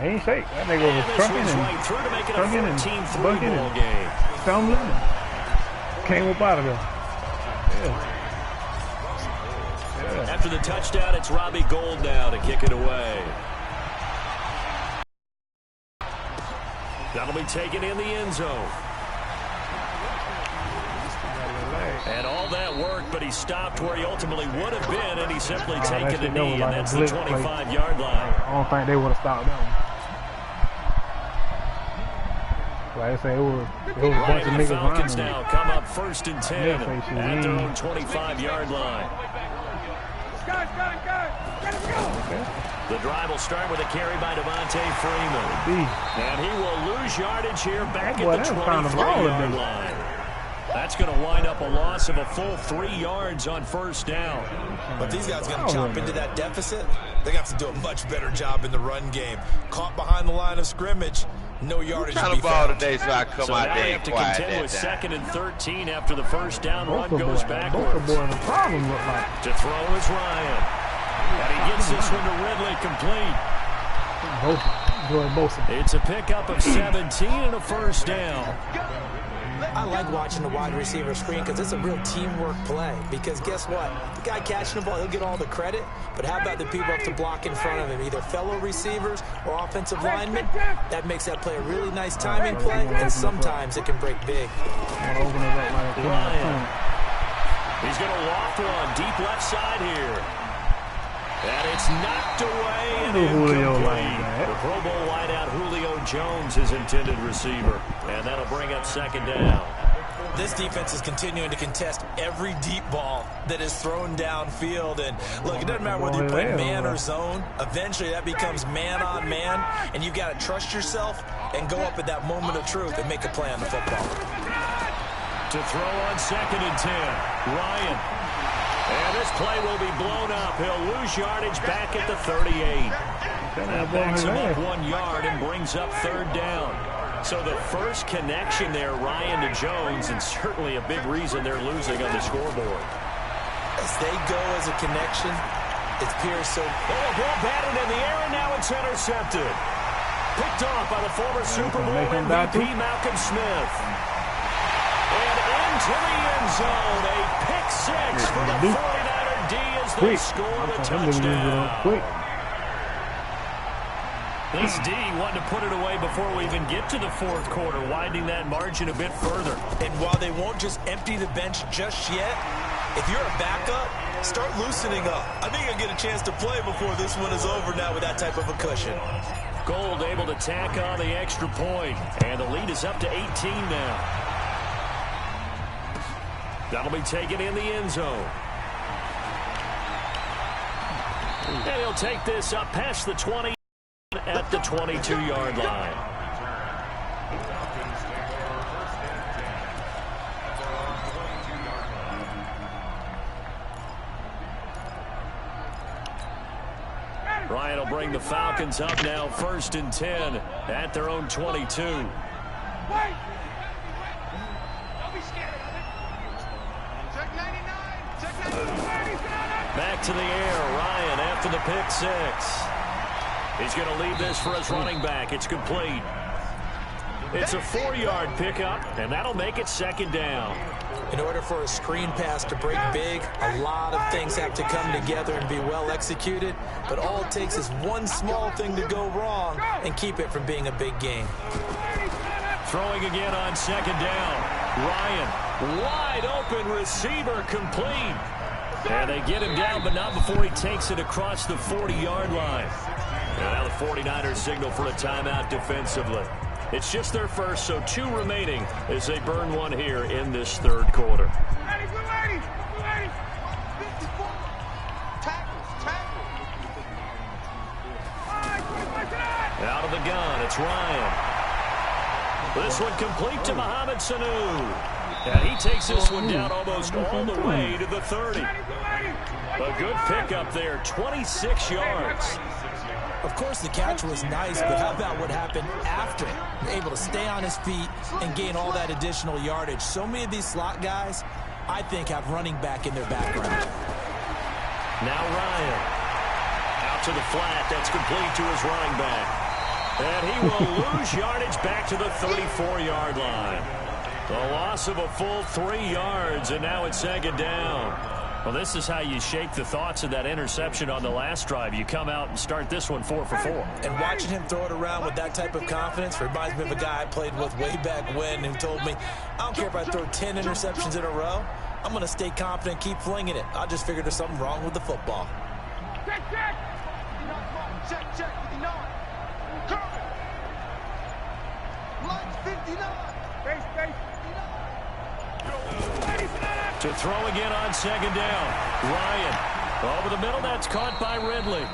He ain't shake. That nigga was trucking and right through to make it a bucking ball and game. stumbling and came up out of there. Yeah. After the touchdown, it's Robbie Gould now to kick it away. That'll be taken in the end zone. And all that work, but he stopped where he ultimately would have been, and he simply taken a knee, and that's the 25-yard line. I don't think they would have stopped them. Like I say, it was a bunch of niggas Falcons running. now come up 1st and 10 at their own 25-yard line. The drive will start with a carry by Devontae Freeman. And he will lose yardage here back at the 23-yard line. That's going to wind up a loss of a full 3 yards on first down. But these guys going to chop into that deficit. They're going to have to do a much better job in the run game. Caught behind the line of scrimmage. No yardage to be found. Today, so I come out now they have to contend with 2nd and 13 after the first down run goes backwards. The problem look like to throw is Ryan. And he gets this one to Ridley complete. It's a pickup of 17 and a first down. I like watching the wide receiver screen because it's a real teamwork play. Because guess what? The guy catching the ball, he'll get all the credit. But how about the people up to block in front of him? Either fellow receivers or offensive linemen. That makes that play a really nice timing play. And sometimes it can break big. Ryan. He's going to loft one deep left side here. And it's knocked away and incomplete. The Pro Bowl wideout Julio Jones, his intended receiver. And that'll bring up 2nd down. This defense is continuing to contest every deep ball that is thrown downfield. And look, it doesn't matter whether you play man or zone. Eventually that becomes man on man. And you've got to trust yourself and go up at that moment of truth and make a play on the football. To throw on 2nd and 10. Ryan. And this play will be blown up. He'll lose yardage back at the 38. That backs him up 1 yard and brings up 3rd down. So the first connection there, Ryan to Jones, and certainly a big reason they're losing on the scoreboard. As they go as a connection, it's Pierce. So a ball batted in the air, and now it's intercepted. Picked off by the former Super Bowl MVP, Malcolm Smith. And into the end zone, a pick six for the 49er D as they score the touchdown. This D wanted to put it away before we even get to the 4th quarter, widening that margin a bit further. And while they won't just empty the bench just yet, if you're a backup, start loosening up. I think you'll get a chance to play before this one is over now with that type of a cushion. Gould able to tack on the extra point, and the lead is up to 18 now. That'll be taken in the end zone. And he'll take this up past the 20 at the 22-yard line. Ryan will bring the Falcons up now 1st and 10 at their own 22. Back to the air, Ryan after the pick six. He's going to leave this for his running back. It's complete. It's a 4-yard pickup, and that'll make it 2nd down. In order for a screen pass to break big, a lot of things have to come together and be well executed. But all it takes is one small thing to go wrong and keep it from being a big game. Throwing again on 2nd down. Ryan, wide open receiver, complete. And they get him down, but not before he takes it across the 40-yard line. And now the 49ers signal for a timeout defensively. It's just their first, so 2 remaining as they burn one here in this 3rd quarter. Out of the gun, it's Ryan. This one complete to Mohamed Sanu. And he takes this one down almost all the way to the 30. A good pickup there, 26 yards. Of course, the catch was nice, but how about what happened after? Able to stay on his feet and gain all that additional yardage. So many of these slot guys, I think, have running back in their background. Now Ryan. Out to the flat. That's complete to his running back. And he will lose yardage back to the 34-yard line. The loss of a full 3 yards, and now it's second down. Well, this is how you shake the thoughts of that interception on the last drive. You come out and start this one 4 for 4. And watching him throw it around with that type of confidence reminds me of a guy I played with way back when who told me, I don't care if I throw 10 interceptions in a row. I'm going to stay confident, keep flinging it. I just figured there's something wrong with the football. Check, check. Check, 59. Lights 59. Base. To throw again on second down. Ryan over the middle. That's caught by Ridley.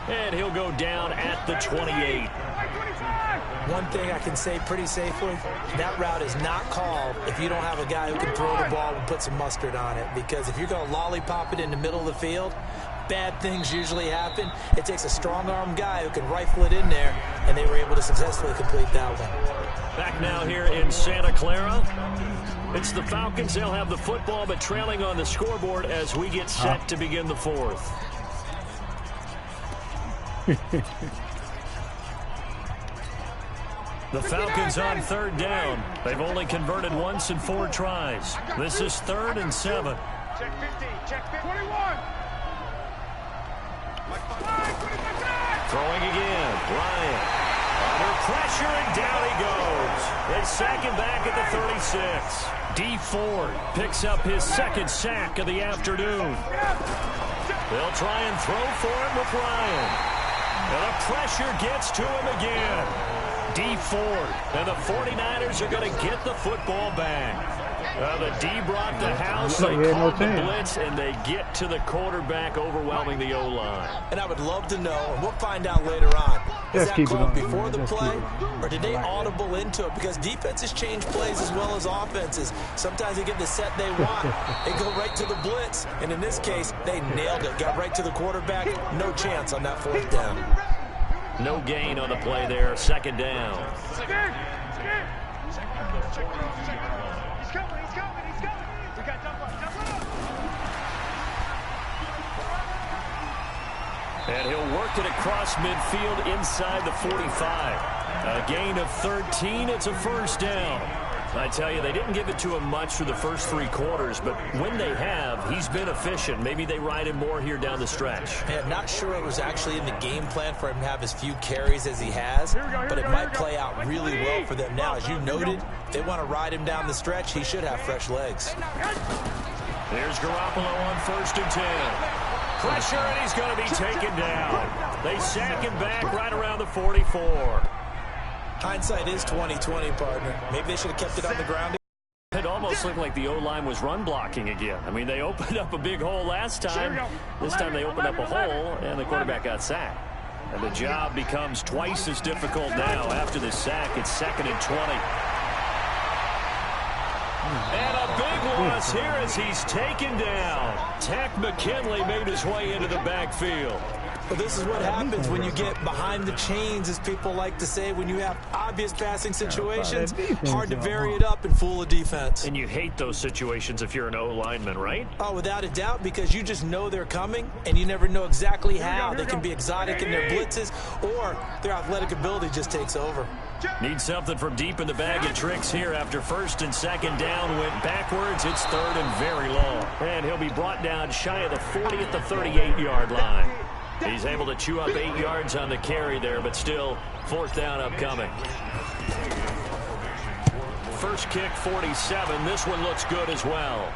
And he'll go down at the 28. One thing I can say pretty safely, that route is not called if you don't have a guy who can throw the ball and put some mustard on it. Because if you're going to lollipop it in the middle of the field, bad things usually happen. It takes a strong-arm guy who can rifle it in there, and they were able to successfully complete that one. Back now here in Santa Clara. It's the Falcons. They'll have the football, but trailing on the scoreboard as we get set to begin the fourth. The Falcons on third down. They've only converted once in 4 tries. This is 3rd and 7. Check 50. Check 21. Throwing again. Ryan. Under pressure, and down he goes. They sack him back at the 36. D. Ford picks up his 2nd sack of the afternoon. They'll try and throw for him with Ryan. And the pressure gets to him again. D. Ford. And the 49ers are going to get the football back. The D brought the house. They called the blitz, and they get to the quarterback, overwhelming the O-line. And I would love to know, and we'll find out later on, is that called before the play, or did they audible into it? Because defenses change plays as well as offenses. Sometimes they get the set they want. They go right to the blitz, and in this case, they nailed it. Got right to the quarterback. No chance on that 4th down. No gain on the play there. 2nd down. And he'll work it across midfield inside the 45. A gain of 13. It's a 1st down. I tell you, they didn't give it to him much through the first 3 quarters, but when they have, he's been efficient. Maybe they ride him more here down the stretch. Yeah, not sure it was actually in the game plan for him to have as few carries as he has, but it might play out really well for them now. As you noted, if they want to ride him down the stretch, he should have fresh legs. There's Garoppolo on 1st and 10. Pressure, and he's going to be taken down. They sack him back right around the 44. Hindsight is 20/20, partner. Maybe they should have kept it on the ground. It almost looked like the O-line was run blocking again. I mean, they opened up a big hole last time. This time they opened up a hole, and the quarterback got sacked. And the job becomes twice as difficult now. After the sack, it's 2nd and 20. And a big loss here as he's taken down. Takk McKinley made his way into the backfield. Well, this is what happens when you get behind the chains, as people like to say, when you have obvious passing situations. Hard to vary it up and fool a defense. And you hate those situations if you're an O-lineman, right? Oh, without a doubt, because you just know they're coming, and you never know exactly how. They can be exotic in their blitzes, or their athletic ability just takes over. Need something from deep in the bag of tricks here after 1st and 2nd down. Went backwards. It's 3rd and very long. And he'll be brought down shy of the 40 at the 38-yard line. He's able to chew up 8 yards on the carry there, but still 4th down upcoming. First kick, 47. This one looks good as well.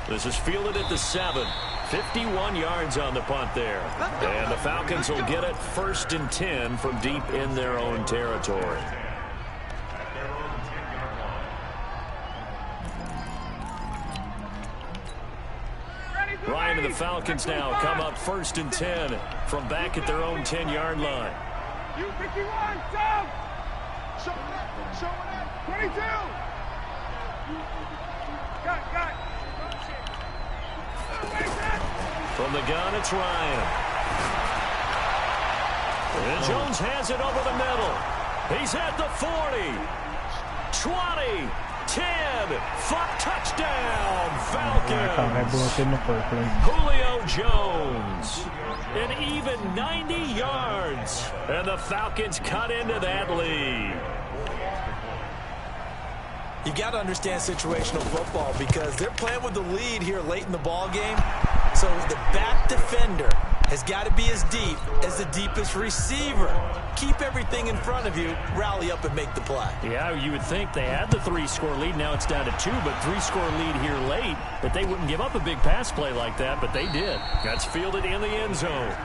This is fielded at the 7. 51 yards on the punt there. And the Falcons will get it 1st and 10 from deep in their own territory. Ryan and the Falcons now come up 1st and 10 from back at their own 10-yard line. You 51, Tom! Show it, 22! Got. From the gun, it's Ryan. And Jones has it over the middle. He's at the 40, 20, 10. Touchdown, I caught that bullshit in the first place. Julio Jones. An even 90 yards. And the Falcons cut into that lead. You got to understand situational football because they're playing with the lead here late in the ball game. So the back defender has got to be as deep as the deepest receiver. Keep everything in front of you, rally up and make the play. Yeah, you would think they had the 3-score lead. Now it's down to 2, but 3-score lead here late. That they wouldn't give up a big pass play like that, but they did. That's fielded in the end zone.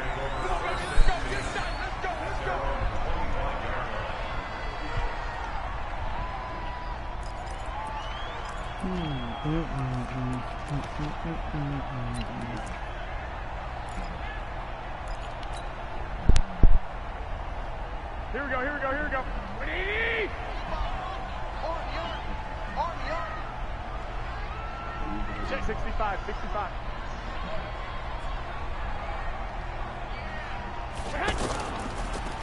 Here we go, here we go, here we go. Ready? Check 65, 65.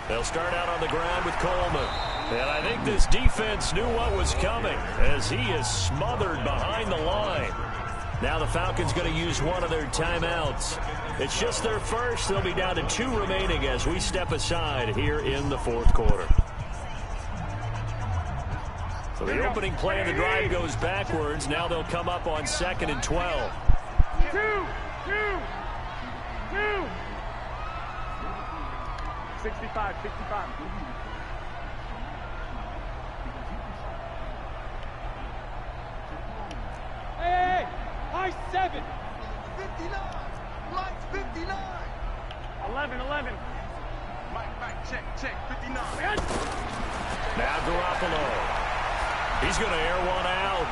They'll start out on the ground with Coleman. And I think this defense knew what was coming as he is smothered behind the line. Now the Falcons going to use one of their timeouts. It's just their first. They'll be down to 2 remaining as we step aside here in the fourth quarter. So the opening play of the drive goes backwards. Now they'll come up on 2nd and 12. 2, 2, 2. 65, 65. Hey, high 7. 59. Lights 59. 11, 11. Mike, check, 59. Now Garoppolo. He's going to air one out.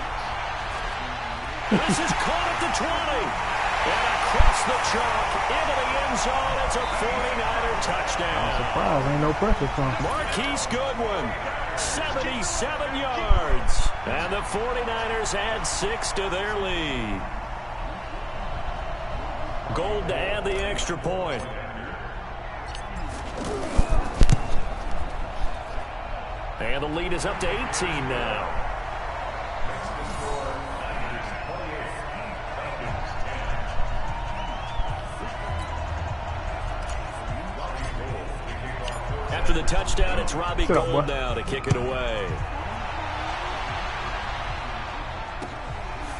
This is caught at the 20. And across the chalk into the end zone. It's a 49er touchdown. I'm surprised ain't no pressure from Marquise Goodwin, 77 yards. And the 49ers add 6 to their lead. Gold to add the extra point. And the lead is up to 18 now. After the touchdown, it's Robbie Gould now to kick it away.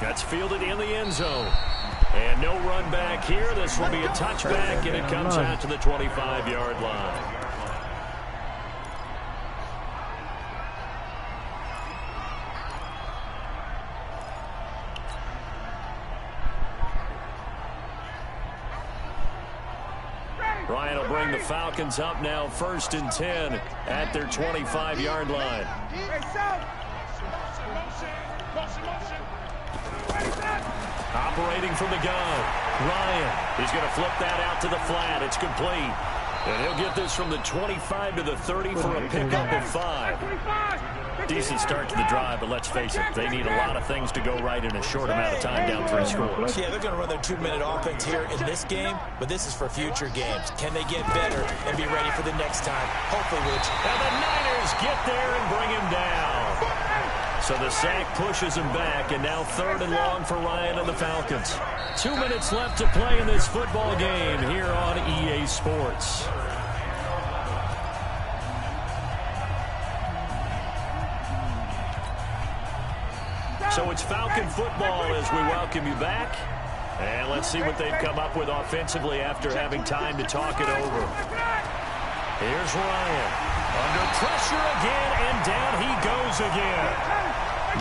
That's fielded in the end zone. And no run back here. This will be a touchback, and it comes out to the 25-yard line. Ryan will bring the Falcons up now 1st and 10 at their 25-yard line. Operating from the gun. Ryan, he's going to flip that out to the flat. It's complete. And he'll get this from the 25 to the 30 for a pickup of 5. Decent start to the drive, but let's face it, they need a lot of things to go right in a short amount of time down 3 scores. Yeah, they're going to run their 2-minute offense here in this game, but this is for future games. Can they get better and be ready for the next time? Hopefully, Rich. And the Niners get there and bring him down. So the sack pushes him back, and now 3rd and long for Ryan and the Falcons. 2 minutes left to play in this football game here on EA Sports. So it's Falcon football as we welcome you back. And let's see what they've come up with offensively after having time to talk it over. Here's Ryan. Under pressure again, and down he goes again.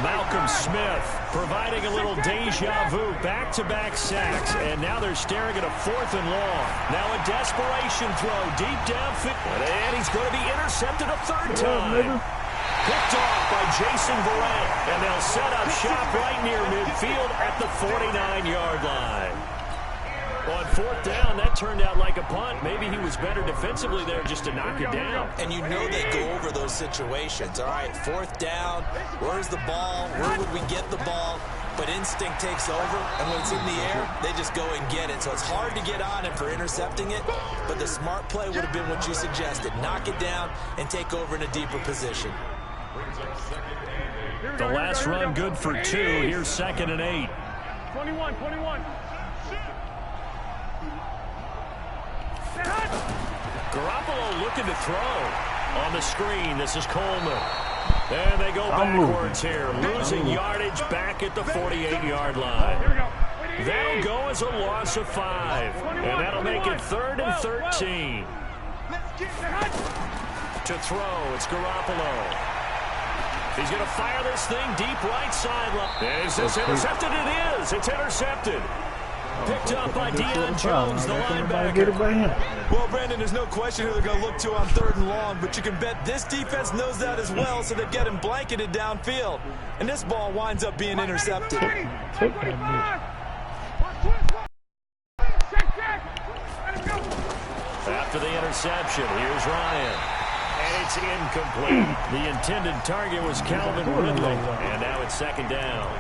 Malcolm Smith providing a little deja vu. Back-to-back sacks, and now they're staring at a 4th and long. Now a desperation throw deep downfield. And he's going to be intercepted a 3rd time. Picked off by Jason Verrett, and they'll set up shop right near midfield at the 49-yard line. On 4th down, that turned out like a punt. Maybe he was better defensively there just to knock it down. And you know they go over those situations. All right, 4th down, where's the ball? Where would we get the ball? But instinct takes over, and when it's in the air, they just go and get it. So it's hard to get on him for intercepting it, but the smart play would have been what you suggested. Knock it down and take over in a deeper position. The last run good for 2. Here's 2nd and 8. 21. Garoppolo looking to throw. On the screen, this is Coleman. And they go backwards here, losing yardage back at the 48-yard line. That'll go as a loss of 5. And that'll make it 3rd and 13. To throw, it's Garoppolo. He's going to fire this thing deep right sideline. Is this intercepted? It is. It's intercepted. Picked up by Deion Jones, the linebacker. Well, Brandon, there's no question who they're going to look to on 3rd and long, but you can bet this defense knows that as well, so they get him blanketed downfield. And this ball winds up being intercepted. After the interception, here's Ryan. And it's incomplete. The intended target was Calvin Ridley. And now it's 2nd down.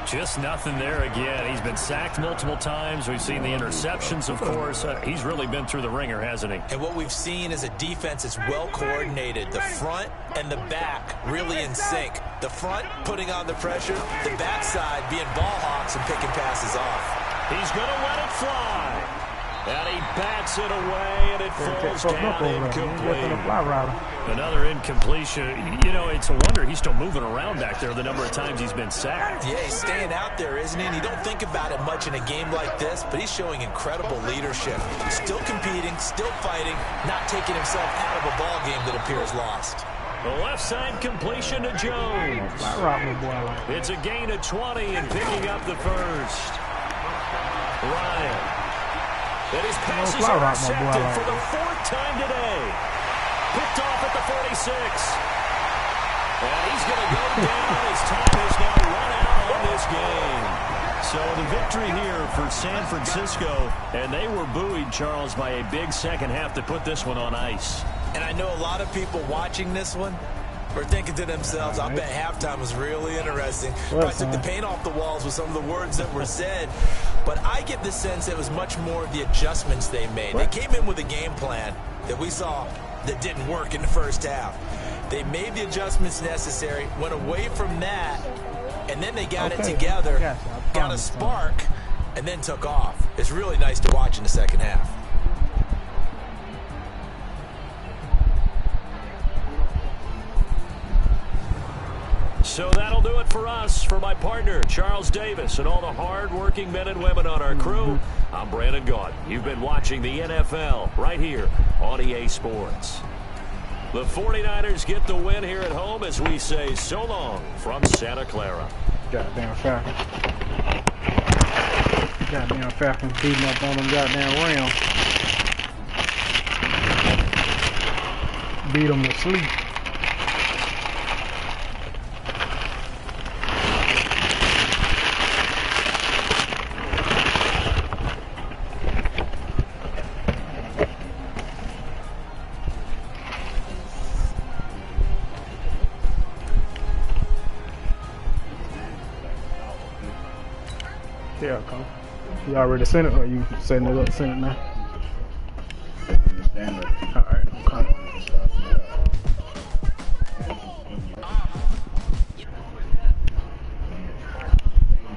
Just nothing there again. He's been sacked multiple times. We've seen the interceptions, of course. He's really been through the ringer, hasn't he? And what we've seen is a defense that's well coordinated. The front and the back really in sync. The front putting on the pressure, the backside being ball hawks and picking passes off. He's going to let it fly. And he bats it away, and it falls down incomplete. Another incompletion. You know, it's a wonder he's still moving around back there the number of times he's been sacked. Yeah, he's staying out there, isn't he? And you don't think about it much in a game like this, but he's showing incredible leadership. Still competing, still fighting, not taking himself out of a ball game that appears lost. The left side completion to Jones. It's a gain of 20 and picking up the first. Ryan. And his pass is intercepted for the 4th time today. Picked off at the 46. And he's going to go down. His time has now run out on this game. So the victory here for San Francisco. And they were buoyed, Charles, by a big second half to put this one on ice. And I know a lot of people watching this one were thinking to themselves, I bet halftime was really interesting. Probably took the paint off the walls with some of the words that were said. But I get the sense it was much more of the adjustments they made. They came in with a game plan that we saw that didn't work in the first half. They made the adjustments necessary, went away from that, and then they got it together, got a spark, and then took off. It's really nice to watch in the second half. So that'll do it for us. For my partner, Charles Davis, and all the hard-working men and women on our crew, I'm Brandon Gaudin. You've been watching the NFL right here on EA Sports. The 49ers get the win here at home as we say so long from Santa Clara. Goddamn Falcons. Goddamn Falcons beating up on them goddamn Rams. Beat them to sleep. Yeah, come. You already sent it, or you setting it up, send it now? All right, I'm coming.